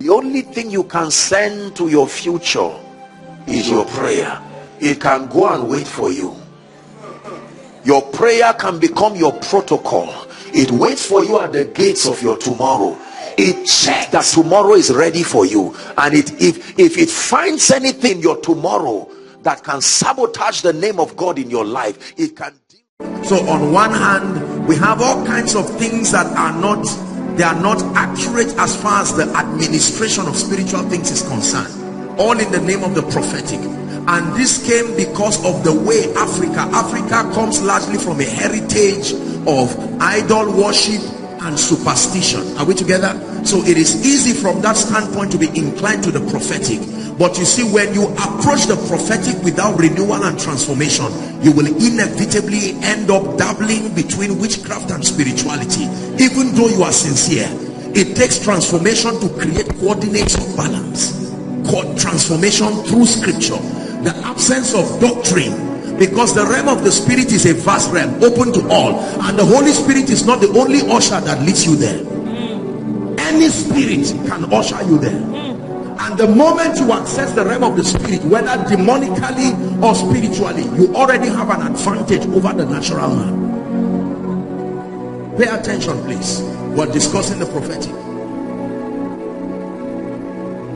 The only thing you can send to your future is your prayer. It can go and wait for you. Your prayer can become your protocol. It waits for you at the gates of your tomorrow. It checks that tomorrow is ready for you, and if it finds anything in your tomorrow that can sabotage the name of God in your life, it can. So on one hand, we have all kinds of things that are not accurate as far as the administration of spiritual things is concerned, all in the name of the prophetic. And this came because of the way Africa comes largely from a heritage of idol worship and superstition. Are we together? So it is easy from that standpoint to be inclined to the prophetic. But you see, when you approach the prophetic without renewal and transformation, you will inevitably end up dabbling between witchcraft and spirituality. Even though you are sincere, it takes transformation to create coordinates of balance. Transformation through scripture, the absence of doctrine. Because the realm of the spirit is a vast realm, open to all, and the Holy Spirit is not the only usher that leads you there. Any spirit can usher you there. And the moment you access the realm of the spirit, whether demonically or spiritually, you already have an advantage over the natural man. Pay attention, please. We're discussing the prophetic.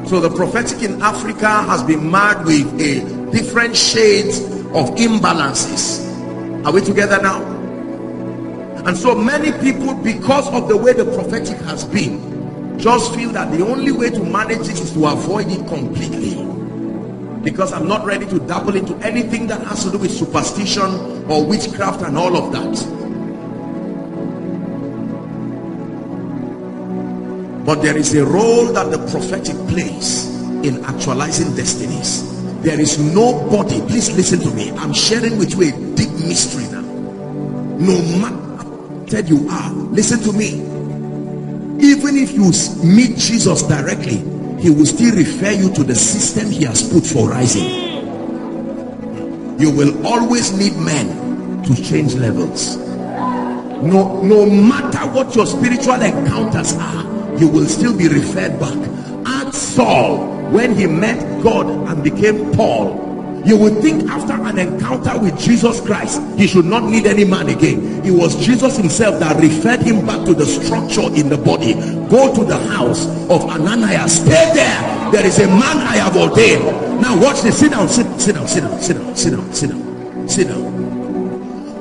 So the prophetic in Africa has been marred with a different shades of imbalances. Are we together now? And so many people, because of the way the prophetic has been, just feel that the only way to manage it is to avoid it completely, because I'm not ready to dabble into anything that has to do with superstition or witchcraft and all of that. But there is a role that the prophetic plays in actualizing destinies. There is nobody, please listen to me, I'm sharing with you a deep mystery now. No matter how talented you are, listen to me. Even if you meet Jesus directly, he will still refer you to the system he has put for rising. You will always need men to change levels. No matter what your spiritual encounters are, you will still be referred back. Ask Saul, when he met God and became Paul, you would think after an encounter with Jesus Christ, he should not need any man again. It was Jesus himself that referred him back to the structure in the body. Go to the house of Ananias, stay there. There is a man I have ordained. Now watch this. Sit down, sit down.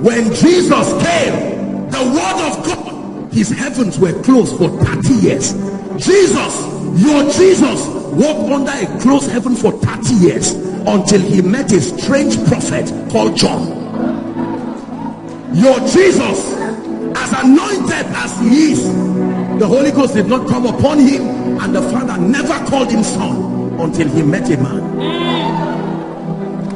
When Jesus came, the word of God, his heavens were closed for 30 years. Your Jesus walked under a closed heaven for 30 years until he met a strange prophet called John. Your Jesus, as anointed as he is, the Holy Ghost did not come upon him, and the Father never called him son until he met a man.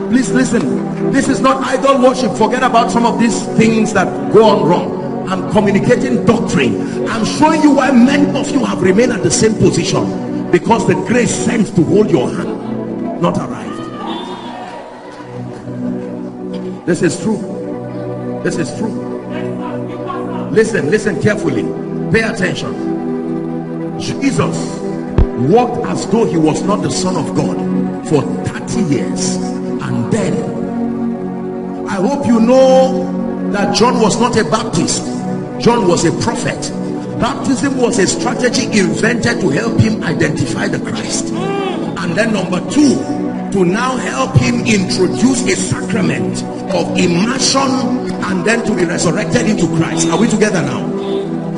Please listen, this is not idol worship. Forget about some of these things that go on wrong. I'm communicating doctrine. I'm showing you why many of you have remained at the same position, because the grace sent to hold your hand not arrived. This is true. This is true. Listen carefully. Pay attention. Jesus walked as though he was not the Son of God for 30 years. And then, I hope you know that John was not a Baptist. John was a prophet. Baptism was a strategy invented to help him identify the Christ. And then number two, to now help him introduce a sacrament of immersion and then to be resurrected into Christ. Are we together now?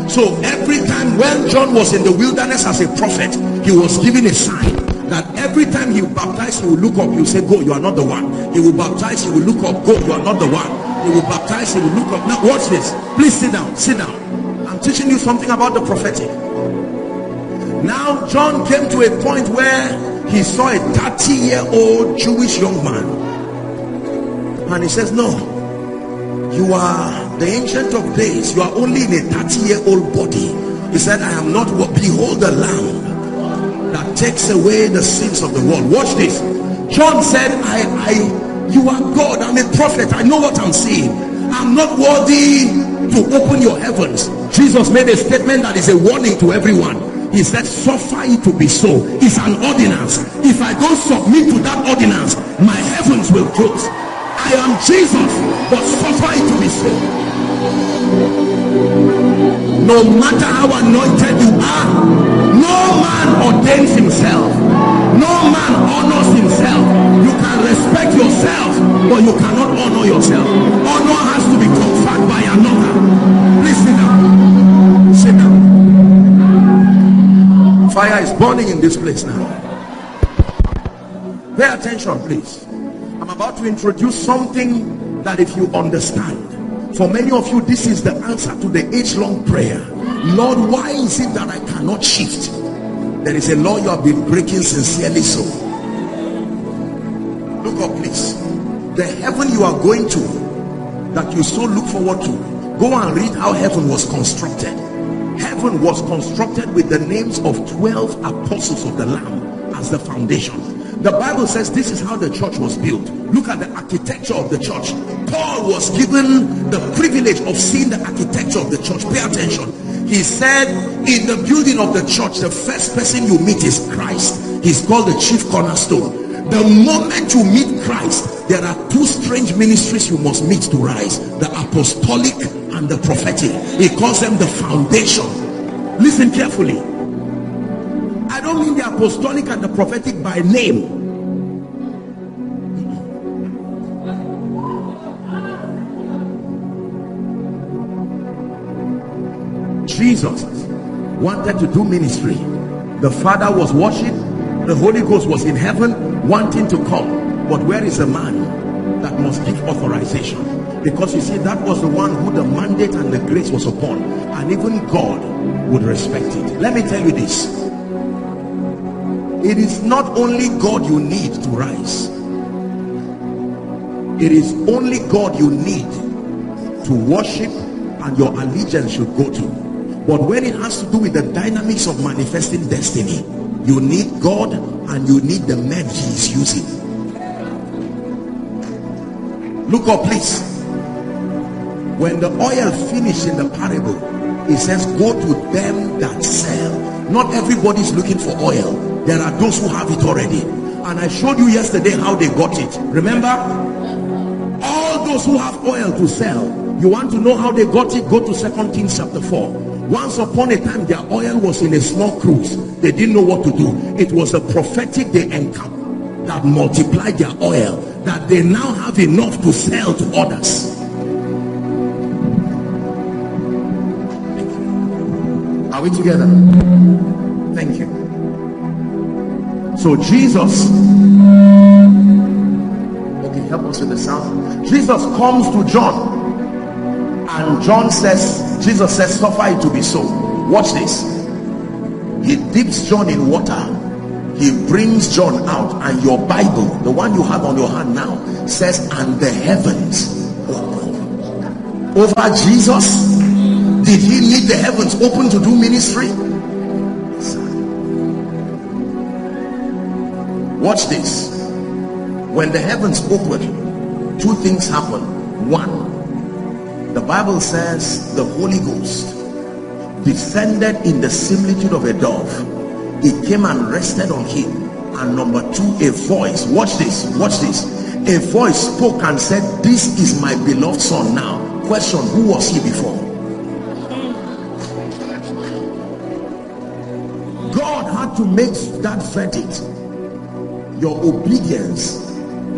So every time when John was in the wilderness as a prophet, he was given a sign that every time he will baptize, he will look up, he will say, go, you are not the one. He will baptize, he will look up, go, you are not the one. He will baptize, he will look up. Now watch this. Please sit down, sit down. I'm teaching you something about the prophetic. Now John came to a point where he saw a 30-year-old Jewish young man, and he says, no, you are the Ancient of Days, you are only in a 30-year-old body. He said, I am not what, behold the Lamb that takes away the sins of the world. Watch this. John said, you are God, I'm a prophet, I know what I'm saying. I'm not worthy to open your heavens. Jesus made a statement that is a warning to everyone. He said, suffer it to be so. It's an ordinance. If I don't submit to that ordinance, my heavens will close. I am Jesus, but suffer it to be so. No matter how anointed you are, no man ordains himself. No man honors himself. You can respect yourself, but you cannot honor yourself. Honor has to be conferred by another. Please sit down. Sit down. Fire is burning in this place now. Pay attention, please. I'm about to introduce something that if you understand, for many of you, this is the answer to the age-long prayer. Lord, why is it that I cannot shift? There is a law you have been breaking sincerely so. Look up, please. The heaven you are going to, that you so look forward to, go and read how heaven was constructed. Heaven was constructed with the names of 12 apostles of the Lamb as the foundation. The Bible says this is how the church was built. Look at the architecture of the church. Paul was given the privilege of seeing the architecture of the church. Pay attention. He said, in the building of the church, the first person you meet is Christ. He's called the chief cornerstone. The moment you meet Christ, there are two strange ministries you must meet to rise: the apostolic and the prophetic. He calls them the foundation. Listen carefully. I don't mean the apostolic and the prophetic by name. Jesus wanted to do ministry. The Father was watching. The Holy Ghost was in heaven wanting to come. But where is the man that must give authorization? Because you see, that was the one who the mandate and the grace was upon, and even God would respect it. Let me tell you this. It is not only God you need to rise. It is only God you need to worship and your allegiance should go to. But when it has to do with the dynamics of manifesting destiny, you need God and you need the men he is using. Look up, please. When the oil finished in the parable, it says, go to them that sell. Not everybody is looking for oil. There are those who have it already. And I showed you yesterday how they got it. Remember? All those who have oil to sell. You want to know how they got it? Go to 2 Kings chapter 4. Once upon a time, their oil was in a small cruise. They didn't know what to do. It was a prophetic they encountered that multiplied their oil, that they now have enough to sell to others. Are we together? Thank you. So Jesus, okay, help us with the sound. Jesus comes to John, and John says, Jesus says, suffer it to be so. Watch this. He dips John in water. He brings John out, and your Bible, the one you have on your hand now, says, and the heavens opened. Over Jesus, did he need the heavens open to do ministry? Watch this. When the heavens open, two things happen. One, the Bible says the Holy Ghost descended in the similitude of a dove. It came and rested on him. And number two, a voice, watch this, a voice spoke and said, this is my beloved son. Now question, who was he before? God had to make that verdict. Your obedience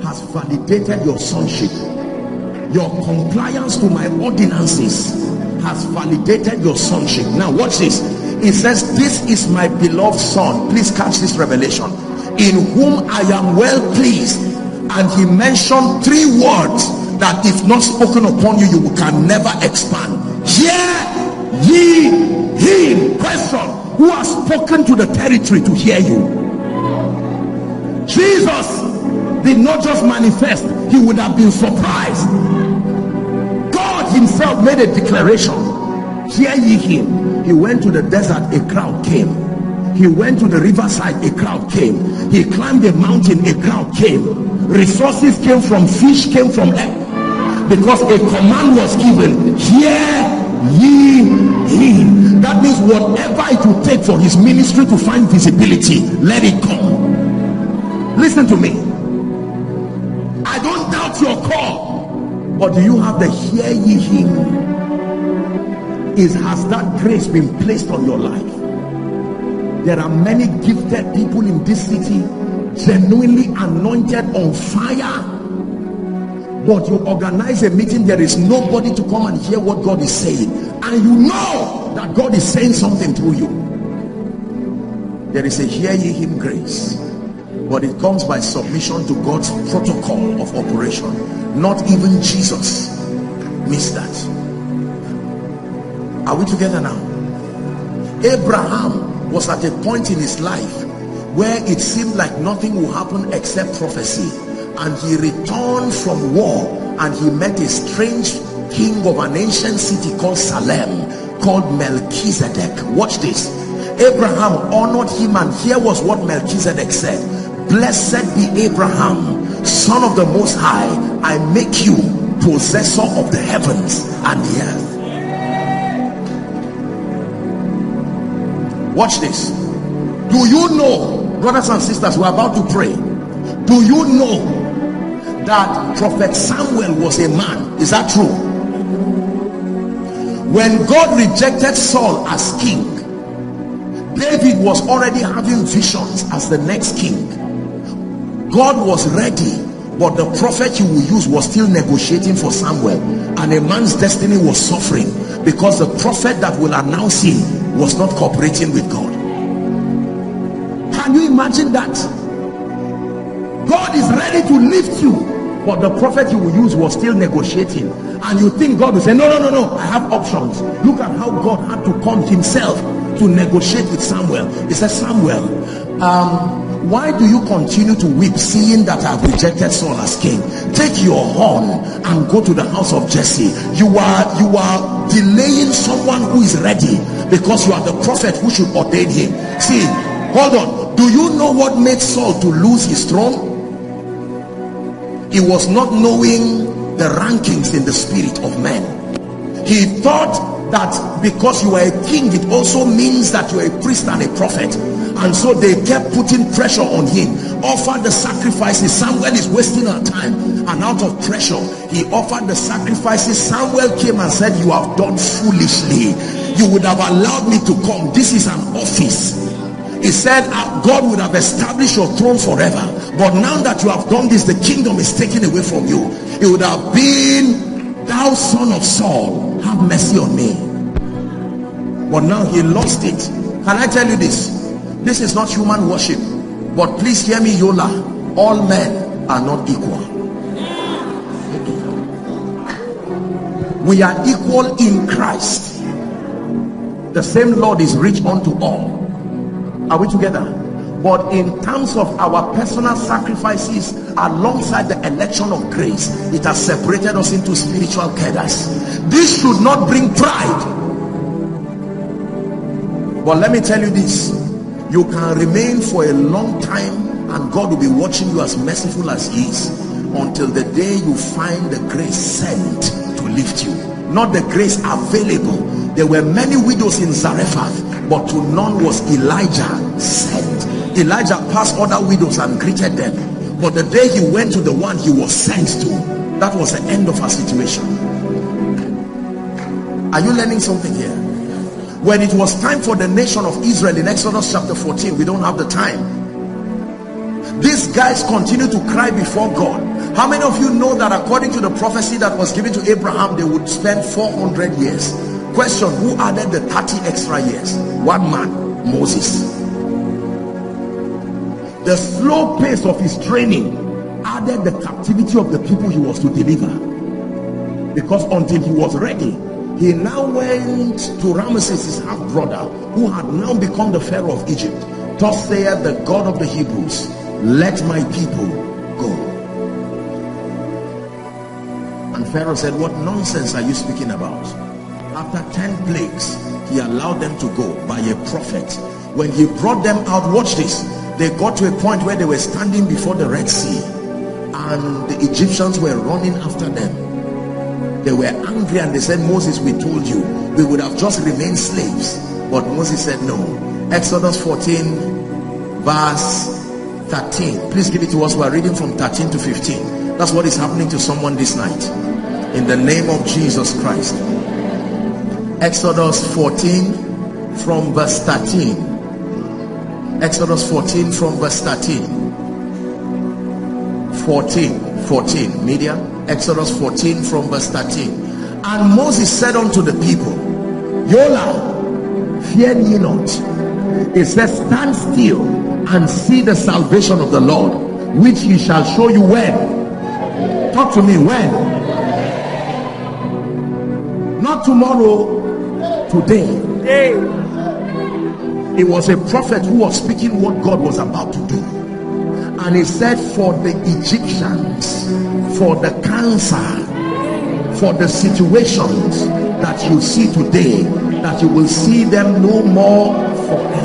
has validated your sonship. Your compliance to my ordinances has validated your sonship. Now watch this. It says, this is my beloved son. Please catch this revelation. In whom I am well pleased. And he mentioned three words that if not spoken upon you, you can never expand. Hear ye him. Question, who has spoken to the territory to hear you? Jesus did not just manifest, he would have been surprised. God himself made a declaration. Hear ye him. He went to the desert, a crowd came. He went to the riverside, a crowd came. He climbed a mountain, a crowd came. Resources came from fish, came from egg, because a command was given. Hear ye him. That means whatever it will take for his ministry to find visibility, let it come. Listen to me. I don't doubt your call, but do you have the hear ye him? Has that grace been placed on your life? There are many gifted people in this city, genuinely anointed, on fire, but you organize a meeting, there is nobody to come and hear what God is saying, and you know that God is saying something through you. There is a hear ye him grace, but it comes by submission to God's protocol of operation. Not even Jesus missed that. Are we together now? Abraham was at a point in his life where it seemed like nothing will happen except prophecy, and he returned from war and he met a strange king of an ancient city called Salem, called Melchizedek. Watch this. Abraham honored him, and here was what Melchizedek said: blessed be Abraham, son of the Most High, I make you possessor of the heavens and the earth. Watch this. Do you know, brothers and sisters, we're about to pray, do you know that Prophet Samuel was a man? Is that true? When God rejected Saul as king, David was already having visions as the next king. God was ready, but the prophet he will use was still negotiating for Samuel, and a man's destiny was suffering because the prophet that will announce him was not cooperating with God. Can you imagine that? God is ready to lift you, but the prophet you will use was still negotiating, and you think God will say, no, I have options. Look at how God had to come himself to negotiate with Samuel. He said, Samuel, why do you continue to weep, seeing that I have rejected Saul as king? Take your horn and go to the house of Jesse. You are delaying someone who is ready, because you are the prophet who should ordain him. See, hold on. Do you know what made Saul to lose his throne? He was not knowing the rankings in the spirit of men. He thought that because you are a king, it also means that you are a priest and a prophet, and so they kept putting pressure on him. Offer the sacrifices. Samuel is wasting our time, and out of pressure he offered the sacrifices. Samuel came and said, you have done foolishly. You would have allowed me to come. This is an office. He said, God would have established your throne forever, but now that you have done this, the kingdom is taken away from you. It would have been, thou son of Saul, have mercy on me. But now he lost it. Can I tell you this? This is not human worship, but please hear me, Yola. All men are not equal. We are equal in Christ. The same Lord is rich unto all. Are we together? But in terms of our personal sacrifices alongside the election of grace, it has separated us into spiritual cadres. This should not bring pride. But let me tell you this: you can remain for a long time and God will be watching you as merciful as he is, until the day you find the grace sent to lift you, not the grace available. There were many widows in Zarephath, but to none was Elijah sent. Elijah passed other widows and greeted them, but the day he went to the one he was sent to, that was the end of her situation. Are you learning something here? When it was time for the nation of Israel in Exodus chapter 14, we don't have the time, these guys continue to cry before God. How many of you know that according to the prophecy that was given to Abraham, they would spend 400 years? Question: who added the 30 extra years? One man, Moses. The slow pace of his training added the captivity of the people he was to deliver, because until he was ready, he now went to Ramesses, his half brother, who had now become the Pharaoh of Egypt. Thus saith the God of the Hebrews, let my people go. And Pharaoh said, what nonsense are you speaking about? After 10 plagues, he allowed them to go by a prophet. When he brought them out, watch this, they got to a point where they were standing before the Red Sea, and the Egyptians were running after them. They were angry and they said, Moses, we told you, we would have just remained slaves. But Moses said no. Exodus 14 verse 13. Please give it to us. We are reading from 13 to 15. That's what is happening to someone this night, in the name of Jesus Christ. Exodus 14 from verse 13. Exodus 14 from verse 13. 14 media. Exodus 14 from verse 13. And Moses said unto the people, Yola, fear ye not. It says, stand still and see the salvation of the Lord, which he shall show you when. Talk to me, when? Not tomorrow, today. It was a prophet who was speaking what God was about to do. And he said, for the Egyptians, for the cancer, for the situations that you see today, that you will see them no more forever.